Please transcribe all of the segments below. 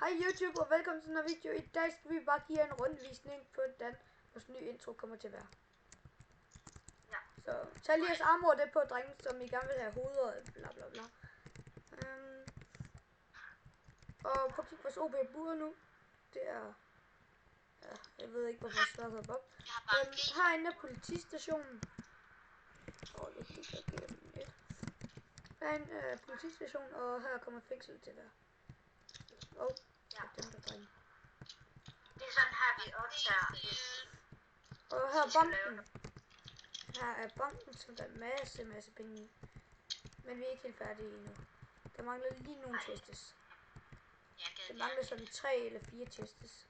Hej YouTube og velkommen til den her video. I dag skal vi bare give en rundvisning på, hvordan vores nye intro kommer til at være. Ja. Så tag lige jeres armor det på, drenge, som I gerne vil have hoveder og bla bla bla. Og prøv at kigge vores OB-bur nu. Det er... Ja, jeg ved ikke, hvorfor jeg slår op. Herinde er politistationen. Det kan ikke gå gennem et. Herinde er politistationen, og her kommer fængsel til at være. Ja. Den der dreng. Det er sådan her, vi optager. Og her er banken. Her er banken, som der er masse penge i. Men vi er ikke helt færdige endnu. Der mangler lige nogle testes. Der mangler sådan 3 eller 4 testes.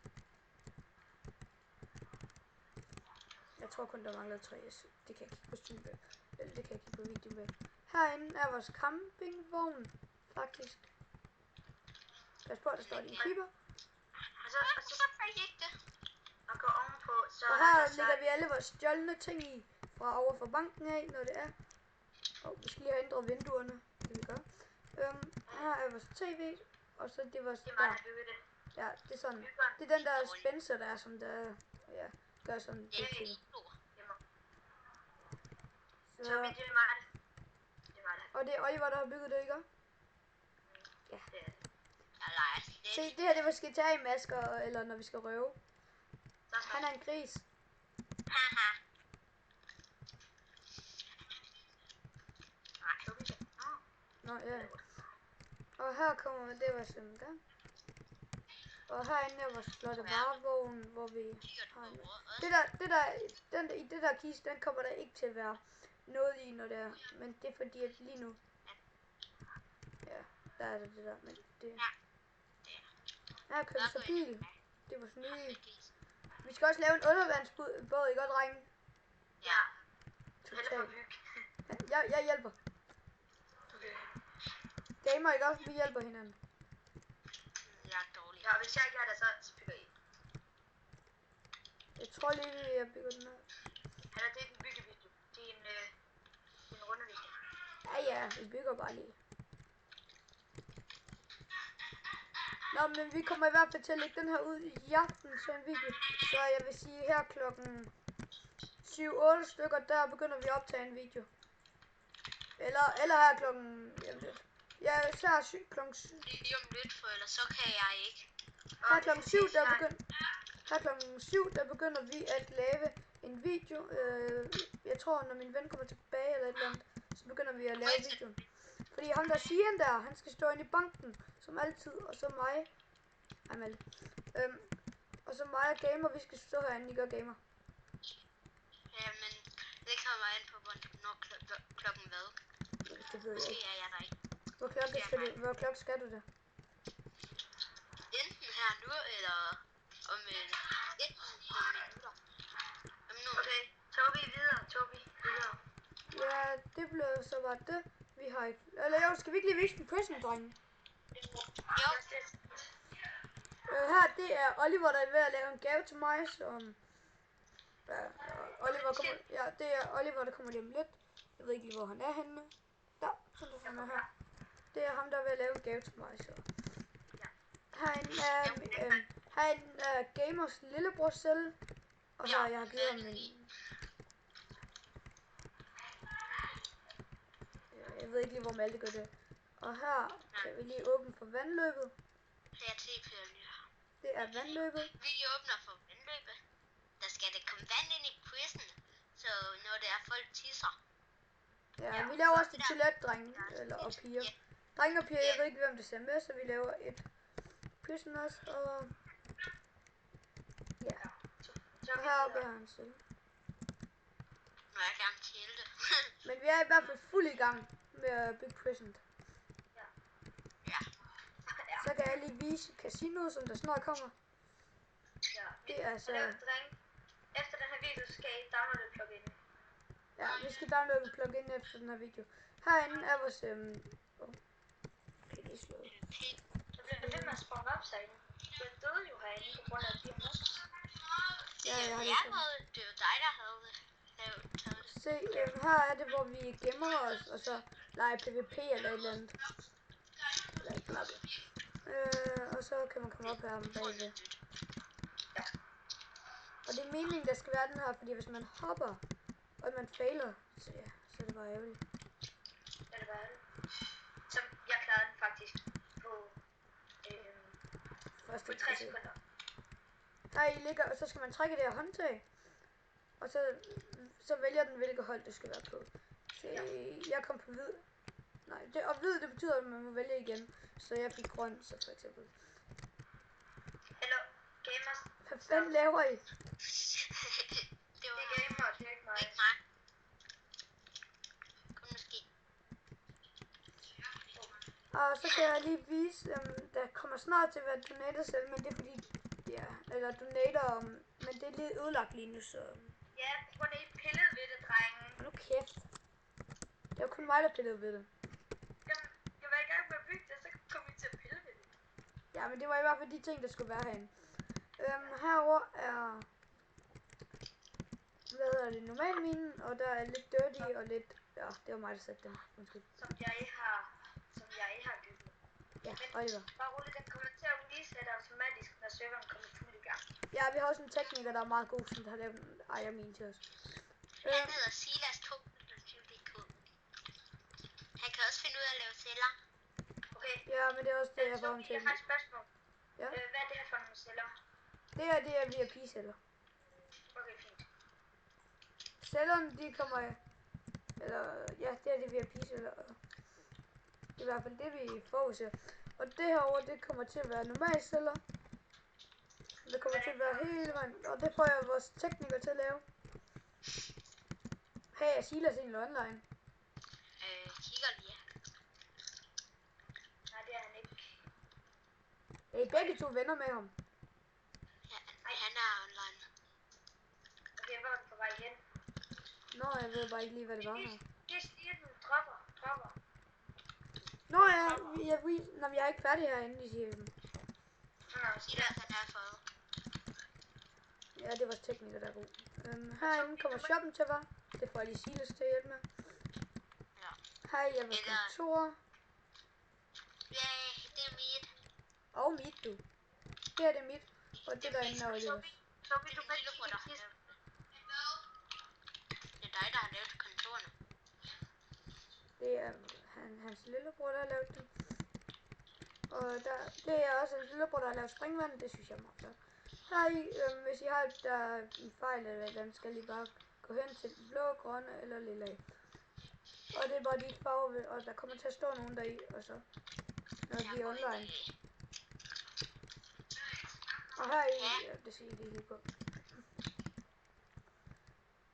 Jeg tror kun der mangler 3. Det kan jeg kigge på stream med. Eller det kan jeg kigge på video med. Herinde er vores campingvogn. Faktisk. Pas på, der står de i keeper. Og så gik det. Og gå ovenpå, så og her lægger vi alle vores stjålne ting i. Fra over for banken af, når det er. Og vi skal lige have ændret vinduerne. Det vi gør. Her er vores tv. Og så det er vores... Det er mig, der bygger det. Ja, det er sådan. Det er den der Spencer der, som der... Ja, gør sådan det til. Så det er mig. Og det er Oliver, der har bygget det, ikke? Ja. Se, det her det var GTA-masker, eller når vi skal røve. Han er en gris. Nå, ja. Og her kommer det var sådan der. Og herinde er vores flotte varevogn, hvor vi har i det der kiste, den kommer der ikke til at være noget i, når det er. Men det er fordi, at lige nu... Ja, der er det der, men det... Her køber vi så bil. Det var sådan nye. Vi skal også lave en undervandsbåd, ikke godt, drenge? Ja. Totalt. Jeg hjælper. Gamer, ikke også? Vi hjælper hinanden. Jeg er dårlig. Ja, hvis jeg ikke har det, så bygger I. Jeg tror lige, jeg bygger den her. Eller det er en byggevideo. Det er en rundevideo. Ja, vi bygger bare lige. Nå, men vi kommer i hvert fald til at lægge den her ud i aften som en video. Så jeg vil sige her klokken 7-8 stykker, der begynder vi at optage en video. Eller her klokken... Ja, så er klokken 7. Lige om lidt, for ellers så kan jeg ikke. Her klokken 7, der begynder vi at lave en video. Jeg tror, når min ven kommer tilbage eller et eller andet, så begynder vi at lave videoen. Fordi ham der Sian der, han skal stå inde i banken, som altid, og så mig. Og så mig og Gamer, vi skal stå herinde, I gør Gamer. Jamen, det kommer an på, hvornår klokken hvad. Det ved måske jeg ikke. Er jeg der ikke. Hvor klokken skal du det? Enten her nu, eller om et par minutter. Okay, Tobi videre. Ja, det blev så bare det. Vi har ikke... Eller jo, skal vi ikke lige vise den prison, drenge? Jo. Her, det er Oliver, der er ved at lave en gave til mig, som... det er Oliver, der kommer lige om lidt. Jeg ved ikke lige, hvor han er henne. Der, sådan der han er her. Det er ham, der er ved at lave en gave til mig, så... Herinde er Gamers lillebror selv. Og her, jeg har givet ham en... Jeg ved ikke lige, hvor Malte gør det. Og her kan vi lige åbne for vandløbet. Det er vandløbet. Vi åbner for vandløbet. Der skal det komme vand ind i prisen, så når det er folk tisser. Ja, vi laver også et toilet, drenge og piger. Drenge og piger, jeg ved ikke, hvem det ser med, så vi laver et prison også, og... Ja. Og heroppe er han selv. Må jeg gerne tælle det. Men vi er i hvert fald fuld i gang med at bygge prison. Ja. Så kan jeg lige vise casinoet, som der snart kommer. Ja. Det er så... Efter den her video skal I downloade et plugin. Ja, vi skal downloade et plugin efter den her video. Herinde er vores... Okay, det er slået. Så bliver det ved med at spawn op, sagde jeg døde jo herinde på grund af de her mobs. Ja, jeg har det er jo dig, der havde det. Se, her er det, hvor vi gemmer os, og så leger PvP eller et eller andet. Og så kan man komme op her om Jeg tror, det er bagved. nyt. Og det er meningen, der skal være den her, fordi hvis man hopper, og man fejler, så ja, så er det bare ærgerligt. Ja, det var det. Så jeg klarede den faktisk på, Første på 3 forsøg. sekunder. Der I ligger, og så skal man trække det her håndtag. Og så vælger den, hvilket hold det skal være på. Så jeg kom på hvid. Nej, og hvid, det betyder, at man må vælge igen. Så jeg fik grøn, så for eksempel. Hello, gamers. Hvad fanden laver I? Det er gamer, det er ikke mig. Ikke mig. Kun måske. Og så kan jeg lige vise, der kommer snart til at være donator selv, men det er fordi, ja, eller donator, men det er lidt ødelagt lige nu, så... Ja, på grund af I pillede ved det, drenge. Hold nu kæft. Det var kun mig, der pillede ved det. Jamen, jeg var i gang med at bygge det, så kom vi til at pille ved det. Ja, men det var i hvert fald de ting, der skulle være herinde. Herover er... Hvad hedder det? Normal minen, og der er lidt dirty og lidt... Ja, det var mig, der satte dem. Undskyld. Som jeg har bygget. Ja, Oliver. Bare roligt, den kommer til at resette automatisk, når serveren kommer fuld i gang. Ja, vi har også en tekniker, der er meget god, som der har lavet en ejermine til os. Han hedder Silas 2.20.dk. Han kan også finde ud af at lave celler. Okay, Ja, men det er også det, jeg får ham jeg til. har et spørgsmål. Ja. Hvad er det her for nogle celler? Det er VIP-celler. Okay, fint. Cellerne, de kommer... Eller, ja, det er det VIP-celler. I hvert fald det, vi forudser. Og det herovre, det kommer til at være normale celler. Det kommer til at være hele vejen. Og det får jeg vores tekniker til at lave. Hey, er Silas egentlig online? Kigger lige. Nej, det er han ikke. Er I begge to venner med ham? Ja, han er online. Okay, hvor er du på vej hen? Nå, jeg ved bare ikke lige, hvad det var her. Det siger den. Dropper. Nå ja, jeg er ikke færdig herinde, de siger dem. Silas, han er for. Ja, det er vores tekniker, der er god. Herinde kommer shoppen til at være. Det får jeg lige Silas til at hjælpe med. Ja. Her er vores kontor. Ja, det er mit. Og mit, du. Det her det er mit. Og det derinde er Olivers. Tobi, du Det kan er ikke lillebror, der har kigge lavet det. Det er dig, der har lavet kontorerne. Det er hans lillebror, der har lavet det. Og det er også hans lillebror, der har lavet springvand. Det synes jeg er meget flot. Her hvis I har en fejl eller et eller andet, skal I bare gå hen til den blå, grønne eller lilla. Og det er bare de farver, og der kommer til at stå nogen deri, og så når vi er online. Og her ja, det skal I lige hygge på.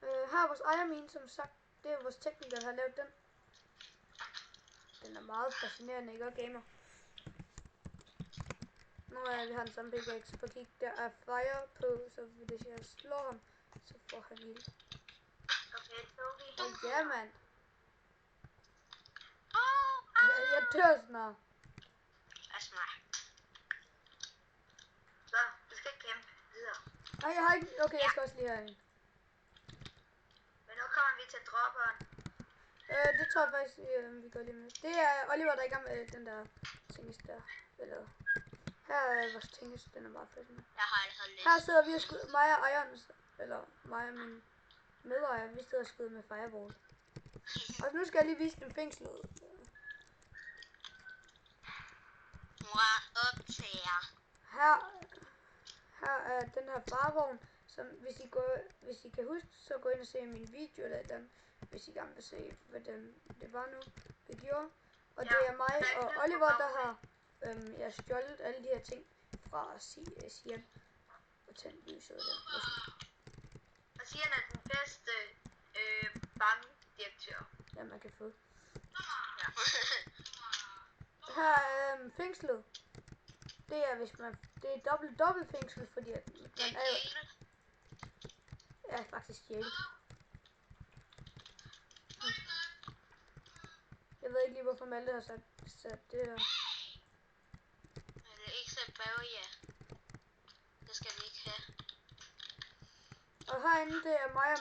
Her er vores ejermine, som sagt. Det er vores tekniker, der har lavet den. Den er meget fascinerende, ikke? Og gamer. Nu er vi har den samme pickaxe på kig. Der er fire på, så hvis jeg slår ham, så får han ild. Okay, Tobi. Og ja, mand. Jeg Ah. dør snart. Altså mig. Så, du skal kæmpe videre. Nej, jeg har ikke... Okay, jeg skal også lige have en. Men nu kommer vi til dropperen. Det tror jeg faktisk, vi går lige med. Det er Oliver, der er i gang med den der tingest der. Eller... Her er vores tingest, den er meget fascinerende. Jeg har allerede læst. Her sidder vi og skyder mig og ejeren, eller mig og min medejer, vi sidder og skyder med fireball. Og nu skal jeg lige vise dem fængslet. Mor optager. Her er den her farvogn, som hvis I kan huske, så gå ind og se min video eller den, hvis I gerne vil se, hvordan det var nu, vi gjorde. Og det er mig og Oliver, der har stjålet alle de her ting fra Sian og tændt lyset og den. Og Sian er den bedste bankdirektør. Ja, man kan få. Ja. Her er fængslet. Det er hvis man, det er dobbelt fængsel, fordi at man er jo, ja, faktisk stjælet. Jeg ved ikke lige hvorfor Malte har sat det der. Men det er ikke så bag, det skal vi ikke have. Og herinde det er mig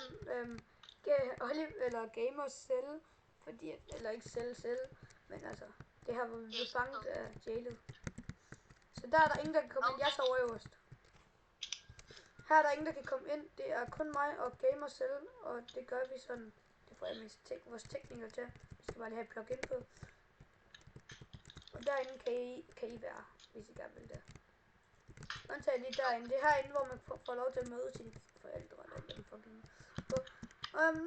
og eller gamers celle, fordi eller ikke selv, men altså det her hvor vi blev fanget af jailet. Så der er der ingen, der kan komme ind. Jeg sover øverst. Her er der ingen, der kan komme ind. Det er kun mig og gamer selv, og det gør vi sådan. Det får jeg vores teknikere til. Vi skal bare lige have et plug-in på. Og derinde kan I være, hvis I gerne vil det. Undtagen lige derinde. Det er herinde, hvor man får lov til at møde sine forældre. Eller dem fucking.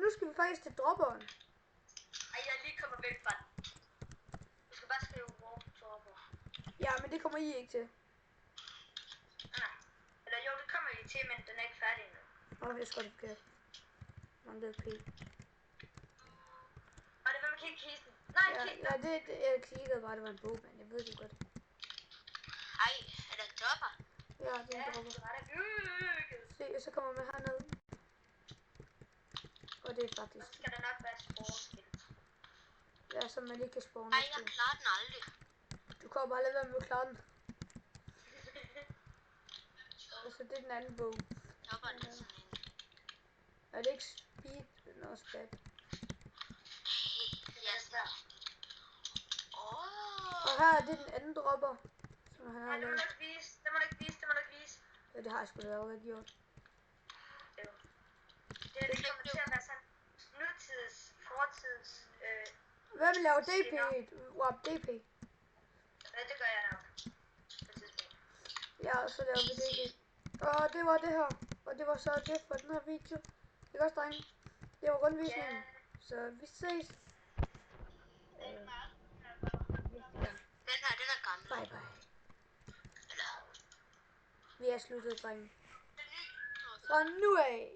Nu skal vi faktisk til dropperen. Ej, jeg er lige kommet væk fra den. Du skal bare skrive warp dropper. Ja, men det kommer I ikke til. Nej. Eller jo, det kommer I til, men den er ikke færdig endnu. Jeg skal det forkert. Manglede P. Og det var med kisten. Nej, kisten. Ja, det jeg klikkede bare, det var en bog, men jeg ved det godt. Ej, er der dropper? Ja, det er en dropper. Du var der. Se, så kommer man herned. Og det er faktisk. Så skal der nok være sporskilt. Ja, så man lige kan spawne. Ej, jeg klarer den aldrig. Du kommer bare lidt være med at klare den. Altså, det er den anden bog. Dropperen er sådan en. Er det ikke speed? Nå, spad. Yes. Og her er det den anden dropper. Som han har Ja, det må lavet. du ikke vise. Det må du ikke vise. Det må du ikke vise. Ja, det har jeg sgu da allerede gjort. Jo. Det kommer til at være sådan nutids, fortids. Hvad vil lave DP? Wow, DP. Det gør jeg nok. På et tidspunkt. Ja, så laver vi DP. Og det var det her. Og det var så det for den her video. Ikke også, drenge? Det var rundvisningen. Så vi ses. Den her, den er gammel. Bye bye. Eller, Vi er sluttet, drenge. den er ny. Fra nu af.